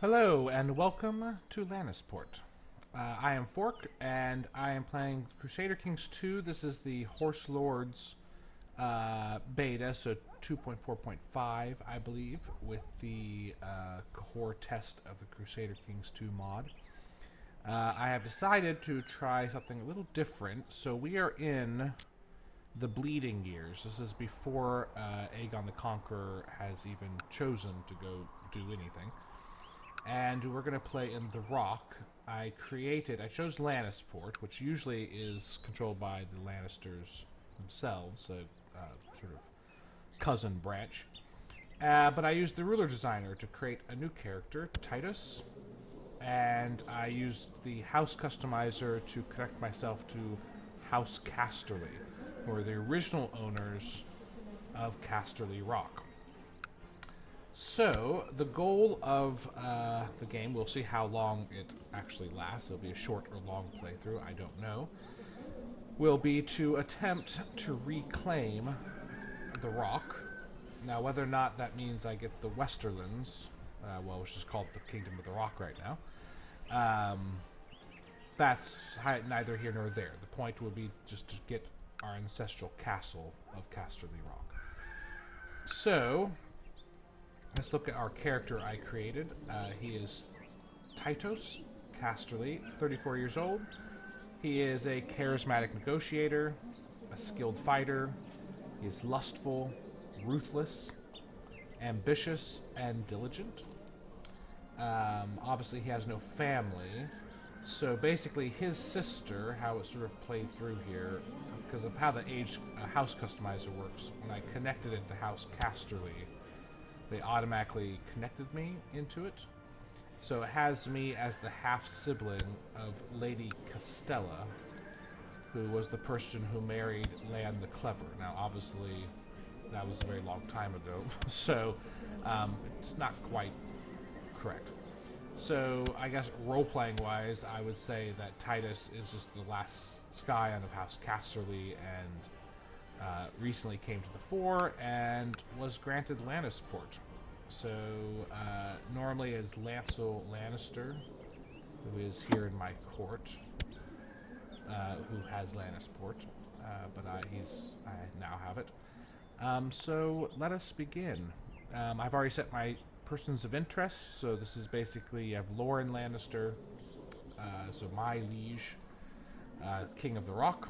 Hello and welcome to Lannisport. I am Fork and I am playing Crusader Kings 2. This is the Horse Lords beta, so 2.4.5 I believe, with the core test of the Crusader Kings 2 mod. I have decided to try something a little different, so we are in the Bleeding Years. This is before Aegon the Conqueror has even chosen to go do anything. And we're going to play in The Rock. I chose Lannisport, which usually is controlled by the Lannisters themselves, a sort of cousin branch. But I used the ruler designer to create a new character, Titus. And I used the house customizer to connect myself to House Casterly, who are the original owners of Casterly Rock. So, the goal of the game, we'll see how long it actually lasts, it'll be a short or long playthrough, I don't know, will be to attempt to reclaim the Rock. Now, whether or not that means I get the Westerlands, which is called the Kingdom of the Rock right now, that's neither here nor there. The point would be just to get our ancestral castle of Casterly Rock. So, let's look at our character I created. He is Titus Casterly, 34 years old. He is a charismatic negotiator, a skilled fighter. He is lustful, ruthless, ambitious, and diligent. Obviously, he has no family. So basically, his sister, how it sort of played through here, because of how the house customizer works, when I connected it to House Casterly, they automatically connected me into it. So it has me as the half-sibling of Lady Castella, who was the person who married Lan the Clever. Now, obviously, that was a very long time ago, so it's not quite correct. So I guess role-playing-wise, I would say that Titus is just the last scion of House Casterly and recently came to the fore and was granted Lannisport. So normally as Loren Lannister, who is here in my court, who has Lannisport, but I now have it. So let us begin. I've already set my persons of interest, so this is basically, you have Loren Lannister, so my liege, King of the Rock,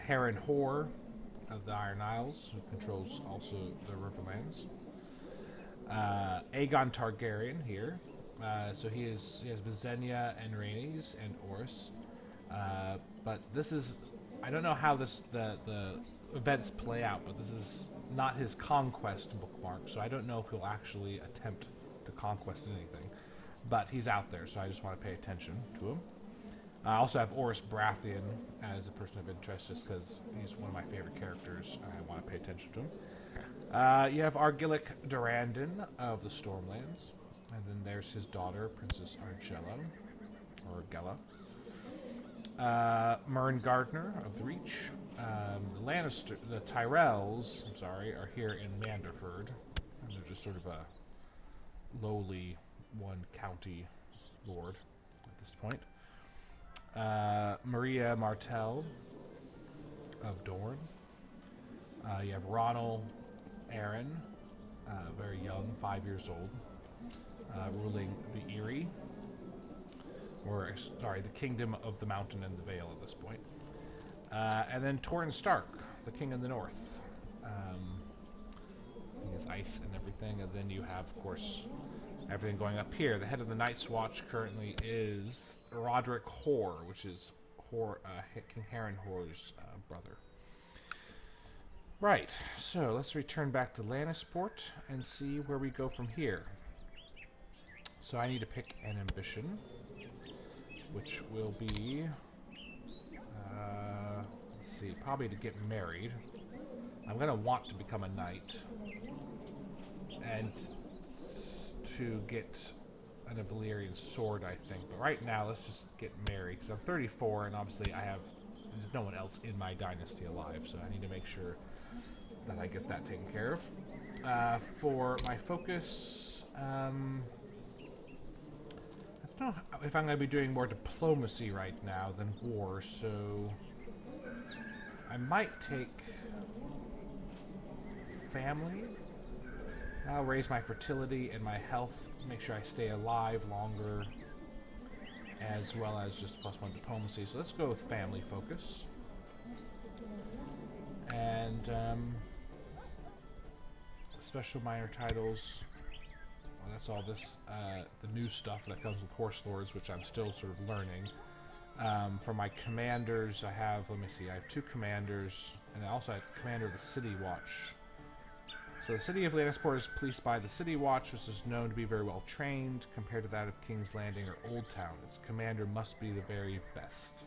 Harren Hoare of the Iron Isles, who controls also the Riverlands. Aegon Targaryen here, so he has Visenya and Rhaenys and Orys. But this is, I don't know how the events play out, but this is not his conquest bookmark, so I don't know if he'll actually attempt to conquest anything. But he's out there, so I just want to pay attention to him. I also have Orys Baratheon as a person of interest, just because he's one of my favorite characters, and I want to pay attention to him. You have Argillic Durrandon of the Stormlands, and then there's his daughter, Princess Argella, or Gella. Mern Gardner of the Reach. The Tyrells, are here in Manderford, and they're just sort of a lowly one county lord at this point. Maria Martell of Dorne. You have Ronald Arryn, very young, 5 years old, ruling the Eyrie, the Kingdom of the Mountain and the Vale at this point. And then Torrhen Stark, the King of the North. He has ice and everything, and then you have, of course, everything going up here. The head of the Night's Watch currently is Roderick Hoare, which is King Harren Hoare's brother. Right, so let's return back to Lannisport and see where we go from here. So I need to pick an ambition, which will be, let's see, probably to get married. I'm going to want to become a knight and to get an Valyrian sword, I think. But right now, let's just get married, because I'm 34, and obviously there's no one else in my dynasty alive, so I need to make sure that I get that taken care of. For my focus, I don't know if I'm going to be doing more diplomacy right now than war, so I might take family. I'll raise my fertility and my health, make sure I stay alive longer, as well as just +1 diplomacy. So let's go with family focus. And special minor titles. Well, that's all this, the new stuff that comes with Horse Lords, which I'm still sort of learning. For my commanders, I have, let me see, I have 2 commanders, and I also have commander of the City Watch. So the city of Lannisport is policed by the City Watch, which is known to be very well trained compared to that of King's Landing or Old Town. Its commander must be the very best.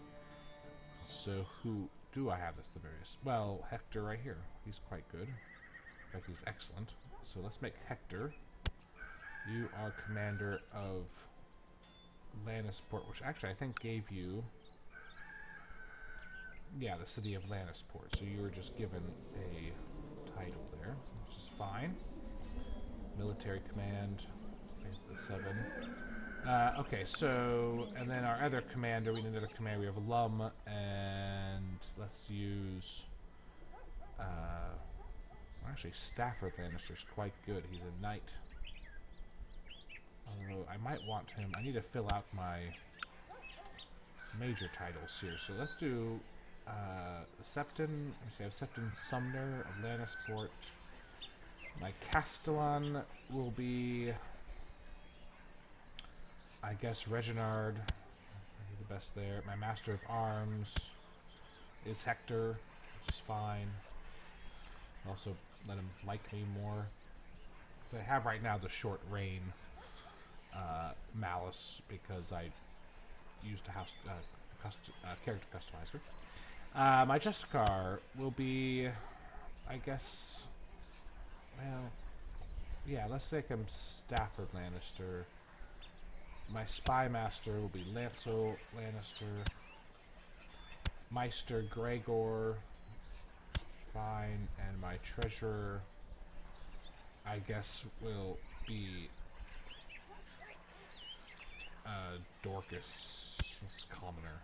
So who do I have this the various? Well, Hector right here. He's quite good. In fact, he's excellent. So let's make Hector. You are commander of Lannisport, which actually I think gave you... Yeah, the city of Lannisport. So you were just given a title there, which is fine. Military command, the 7. Okay, so, and then our other commander, we need another commander. We have Lum, and let's use, actually Stafford Lannister's quite good. He's a knight. Although I might want him, I need to fill out my major titles here. So let's do Septon. I have Septon Sumner of Lannisport. My Castellan will be, I guess, Reginald. The best there. My Master of Arms is Hector, which is fine. Also, let him like me more. Because I have right now the short reign Malice because I used a house character customizer. My Justicar will be, I guess, well, yeah, let's take him Stafford Lannister. My Spy Master will be Lancel Lannister. Meister Gregor, fine, and my Treasurer, I guess, will be Dorcas, this commoner.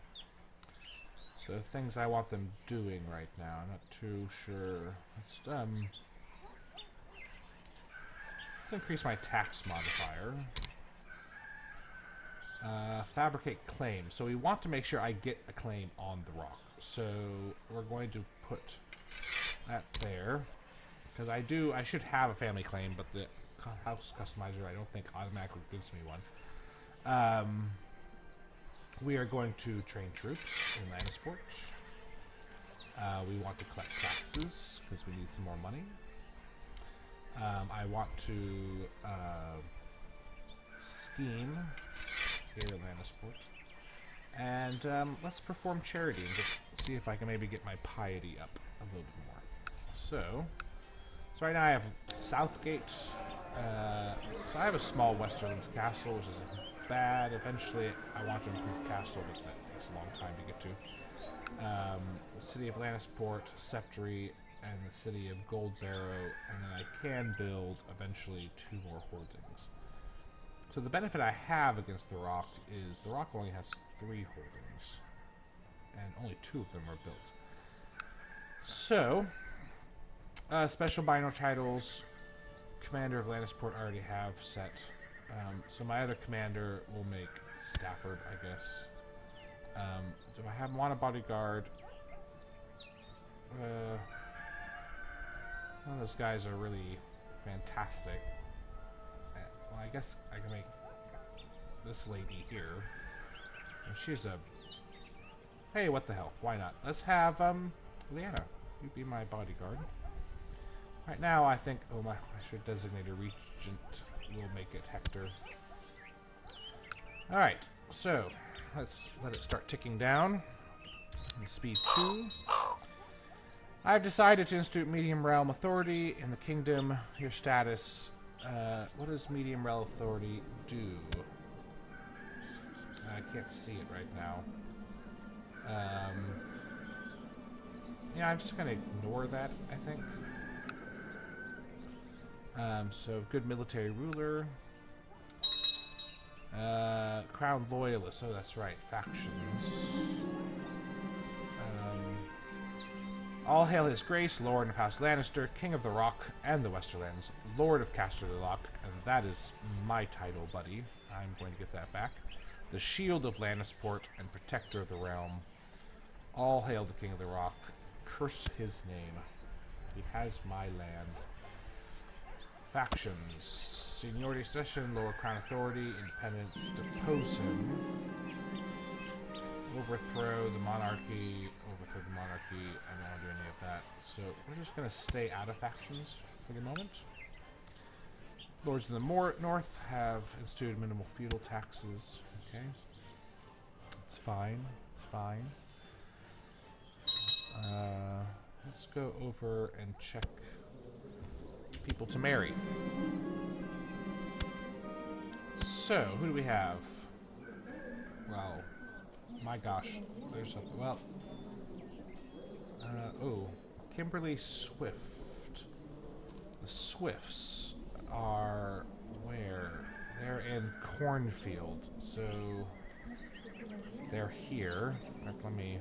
So things I want them doing right now, I'm not too sure. Let's increase my tax modifier. Fabricate claim. So we want to make sure I get a claim on the rock. So we're going to put that there. Because I should have a family claim, but the house customizer I don't think automatically gives me one. We are going to train troops in Lannisport. We want to collect taxes because we need some more money. I want to scheme here in Lannisport. And let's perform charity and just see if I can maybe get my piety up a little bit more. So right now I have Southgate. So I have a small Westerlands castle, which is bad. Eventually I want to improve castle, but that takes a long time to get to. The city of Lannisport, Sceptry, and the city of Goldbarrow, and then I can build eventually 2 more hoardings. So the benefit I have against the Rock is the Rock only has 3 holdings, and only 2 of them are built. So, special minor titles, Commander of Lannisport I already have set. So my other commander will make Stafford, I guess. Do I want a bodyguard? None of those guys are really fantastic. Well, I guess I can make this lady here. And she's a... Hey, what the hell? Why not? Let's have, Lyanna. You be my bodyguard. Right now, I think... Oh, I should designate a regent. We'll make it Hector. Alright, so... Let's let it start ticking down. And speed 2. I've decided to institute medium realm authority in the kingdom. Your status. What does medium realm authority do? I can't see it right now. Yeah, I'm just going to ignore that, I think. So, good military ruler. Crown Loyalists. Oh, that's right. Factions. All hail his grace, Loren of House Lannister, King of the Rock and the Westerlands, Lord of Casterly, and that is my title, buddy. I'm going to get that back. The Shield of Lannisport and Protector of the Realm. All hail the King of the Rock. Curse his name. He has my land. Factions. Seniority Session, Lower Crown Authority, Independence, depose him. Overthrow the monarchy. I don't want to do any of that. So we're just going to stay out of factions for the moment. Lords in the north have instituted minimal feudal taxes. Okay. It's fine. It's fine. Let's go over and check people to marry. So, who do we have? Well, my gosh. There's something. Well, Kimberly Swift. The Swifts are where? They're in Cornfield. So, they're here. In fact, let me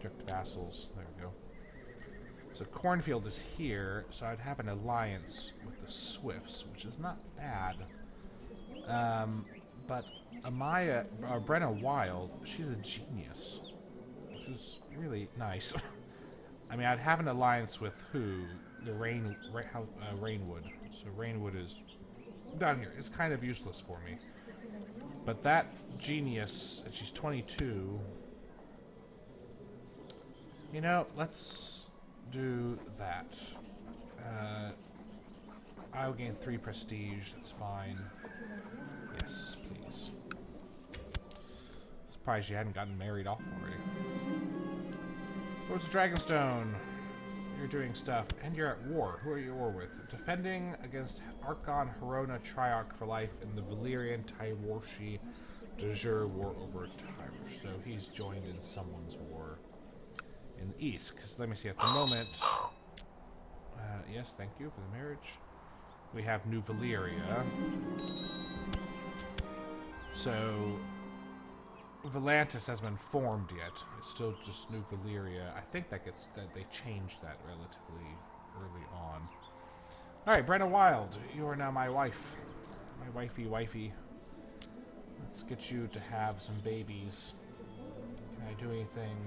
direct vassals. There we go. So, Cornfield is here. So, I'd have an alliance with the Swifts, which is not bad. But Amaya, Brenna Wild, she's a genius, which is really nice. I mean, I'd have an alliance with who? The Rainwood. So Rainwood is down here. It's kind of useless for me. But that genius, and she's 22. You know, let's do that. I'll gain 3 prestige. That's fine. Yes, please. Surprised you hadn't gotten married off already. Lords of Dragonstone. You're doing stuff. And you're at war. Who are you at war with? Defending against Archon Herona Triarch for life in the Valyrian Tywrshi de Jure war over Tyre. So he's joined in someone's war in the east. Because let me see, at the moment... yes, thank you for the marriage. We have New Valyria. So, Volantis hasn't been formed yet. It's still just New Valyria. I think that they changed that relatively early on. Alright, Brenna Wild, you are now my wife. My wifey. Let's get you to have some babies. Can I do anything?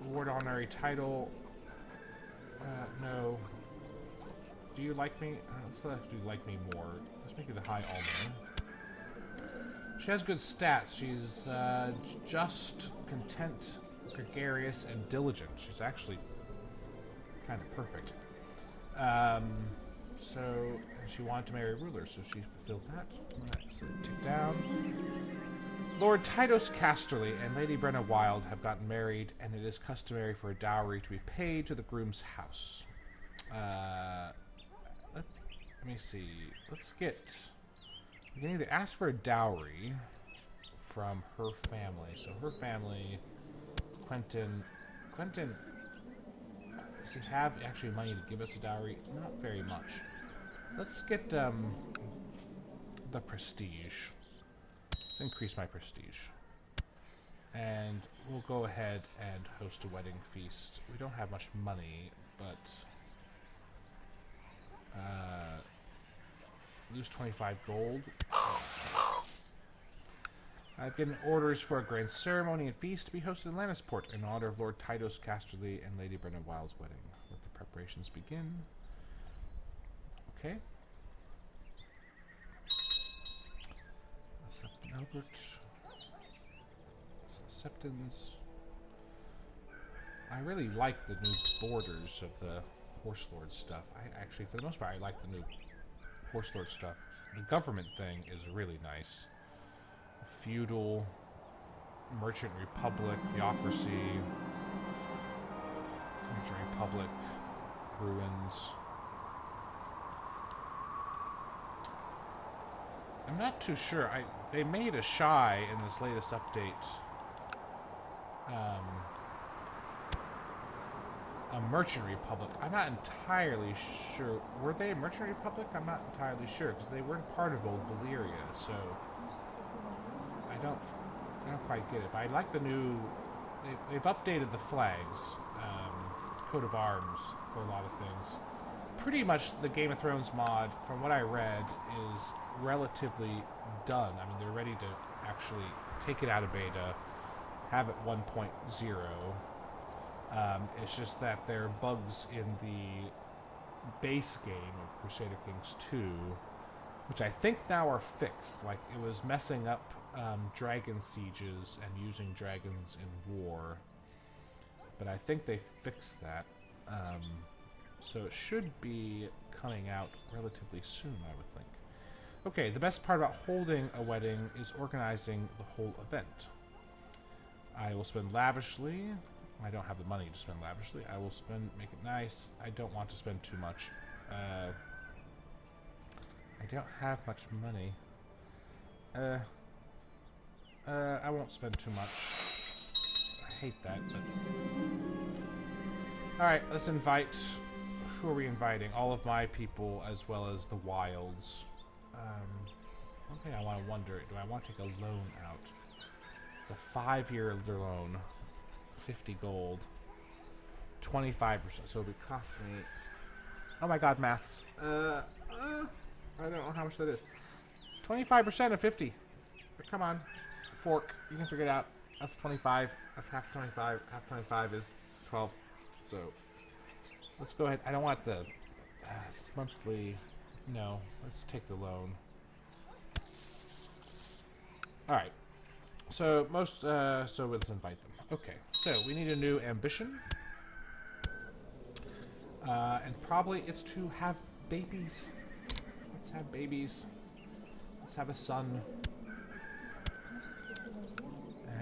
Award honorary title. No. Do you like me? Let's let you like me more. Let's make you the High Alderman. She has good stats. She's just, content, gregarious, and diligent. She's actually kind of perfect. So, and she wanted to marry a ruler, so she fulfilled that. Let's tick down. Lord Titus Casterly and Lady Brenna Wild have gotten married, and it is customary for a dowry to be paid to the groom's house. Let me see. Let's get... You can either ask for a dowry from her family. So her family, Quentin, does he have actually money to give us a dowry? Not very much. Let's get the prestige. Let's increase my prestige. And we'll go ahead and host a wedding feast. We don't have much money, but... lose 25 gold. I've given orders for a grand ceremony and feast to be hosted in Lannisport in honor of Lord Titus Casterly and Lady Brenna Wild's wedding. Let the preparations begin. Okay. Septon Albert. Septons. I really like the new borders of the Horse Lord stuff. I actually, for the most part, I like the new Horse Lord stuff. The government thing is really nice. Feudal, Merchant Republic, Theocracy, Merchant Republic, Ruins. I'm not too sure. They made a shy in this latest update a merchant republic. I'm not entirely sure. Were they a merchant republic? I'm not entirely sure because they weren't part of old Valyria, so I don't quite get it. But I like the new. They've updated the flags, coat of arms for a lot of things. Pretty much the Game of Thrones mod, from what I read, is relatively done. I mean, they're ready to actually take it out of beta, have it 1.0. It's just that there are bugs in the base game of Crusader Kings 2, which I think now are fixed. Like, it was messing up dragon sieges and using dragons in war, but I think they fixed that. So it should be coming out relatively soon, I would think. Okay, the best part about holding a wedding is organizing the whole event. I will spend lavishly. I don't have the money to spend lavishly. I will make it nice. I don't want to spend too much. I don't have much money. I won't spend too much. I hate that, but... Alright, let's invite... Who are we inviting? All of my people, as well as the wilds. One thing I want to wonder, do I want to take a loan out? It's a 5-year loan. 50 gold. 25%. So it would cost me... Oh my god, maths. I don't know how much that is. 25% of 50. Come on. Fork. You can figure it out. That's 25. That's half 25. Half 25 is 12. So... Let's go ahead. I don't want the it's monthly. No, let's take the loan. All right. So so let's invite them. Okay. So we need a new ambition, and probably it's to have babies. Let's have babies. Let's have a son.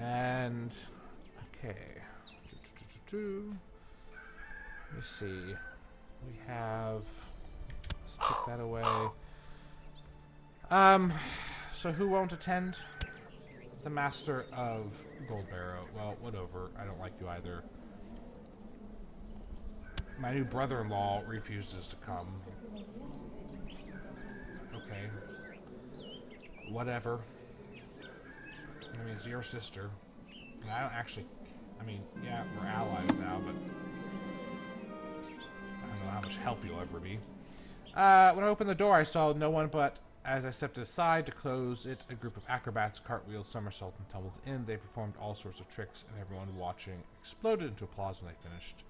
And okay. Let me see. We have... Let's take that away. So who won't attend? The Master of Goldbarrow. Well, whatever. I don't like you either. My new brother-in-law refuses to come. Okay. Whatever. I mean, it's your sister. And I don't actually... I mean, yeah, we're allies now, but... how much help you'll ever be. When I opened the door, I saw no one, but as I stepped aside to close it, a group of acrobats, cartwheels, somersault, and tumbled in. They performed all sorts of tricks, and everyone watching exploded into applause when they finished.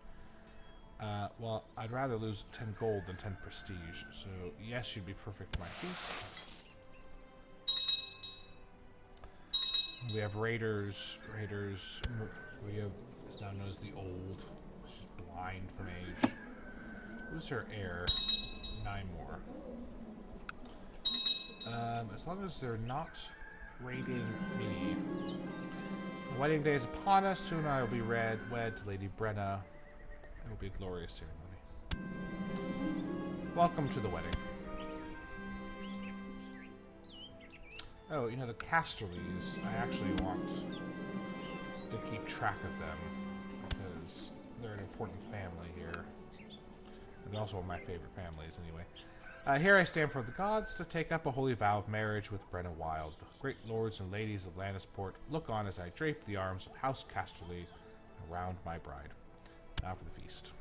Well, I'd rather lose 10 gold than 10 prestige, so yes, you'd be perfect for my feast. We have raiders. We have, it's now known as the Old. She's blind from age. Who's her heir? 9 more. As long as they're not raiding me. The wedding day is upon us. Soon I will be wed to Lady Brenna. It will be a glorious ceremony. Welcome to the wedding. Oh, you know, the Casterlys, I actually want to keep track of them because they're an important family here. And also one of my favorite families, anyway. Here I stand for the gods to take up a holy vow of marriage with Brenna Wild. The great lords and ladies of Lannisport, look on as I drape the arms of House Casterly around my bride. Now for the feast.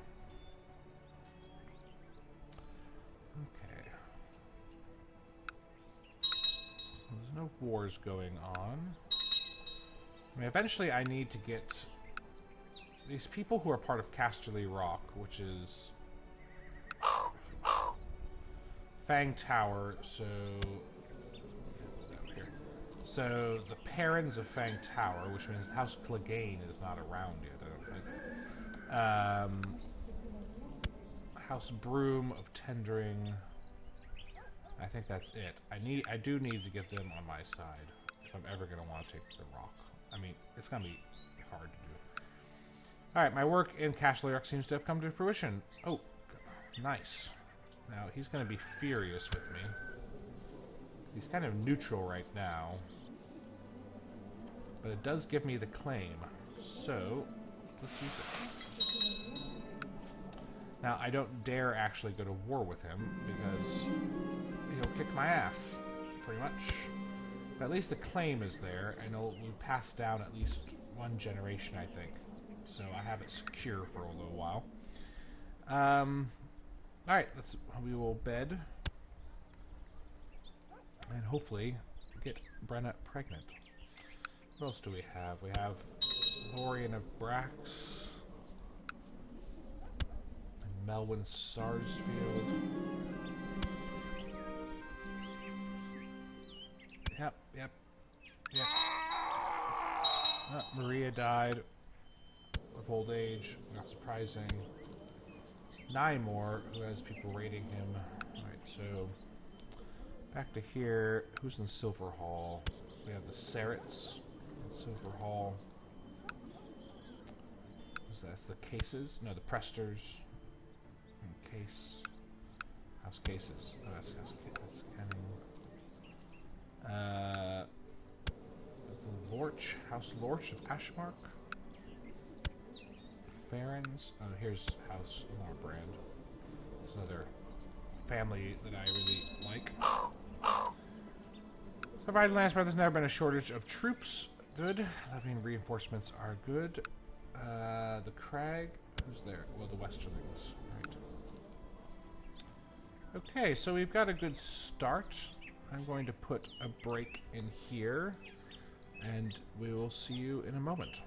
Okay. So there's no wars going on. I mean, eventually I need to get these people who are part of Casterly Rock, which is Fang Tower, so the parents of Fang Tower, which means House Clegane is not around yet, I don't think. House Broom of Tendring. I think that's it. I do need to get them on my side if I'm ever gonna want to take the rock. I mean, it's gonna be hard to do. Alright, my work in Casterly Rock seems to have come to fruition. Oh, nice. Now, he's going to be furious with me. He's kind of neutral right now. But it does give me the claim. So, let's use it. Now, I don't dare actually go to war with him, because he'll kick my ass, pretty much. But at least the claim is there, and it'll be passed down at least one generation, I think. So I have it secure for a little while. Alright, we will bed. And hopefully get Brenna pregnant. What else do we have? We have Lorien of Brax. And Melwyn Sarsfield. Yep. Oh, Maria died of old age. Not surprising. Nymore, who has people raiding him. Alright, so back to here. Who's in Silver Hall? We have the Sarets in Silver Hall. That's the Cases? No, the Presters. Case. House Cases. Oh, that's Canning. The Lorch. House Lorch of Ashmark. Farrens. Oh, here's House Marbrand. It's another family that I really like. Provided Lannisport, there's never been a shortage of troops. Good. That means reinforcements are good. The Crag. Who's there? Well, the Westerlings. Right. Okay, so we've got a good start. I'm going to put a break in here, and we will see you in a moment.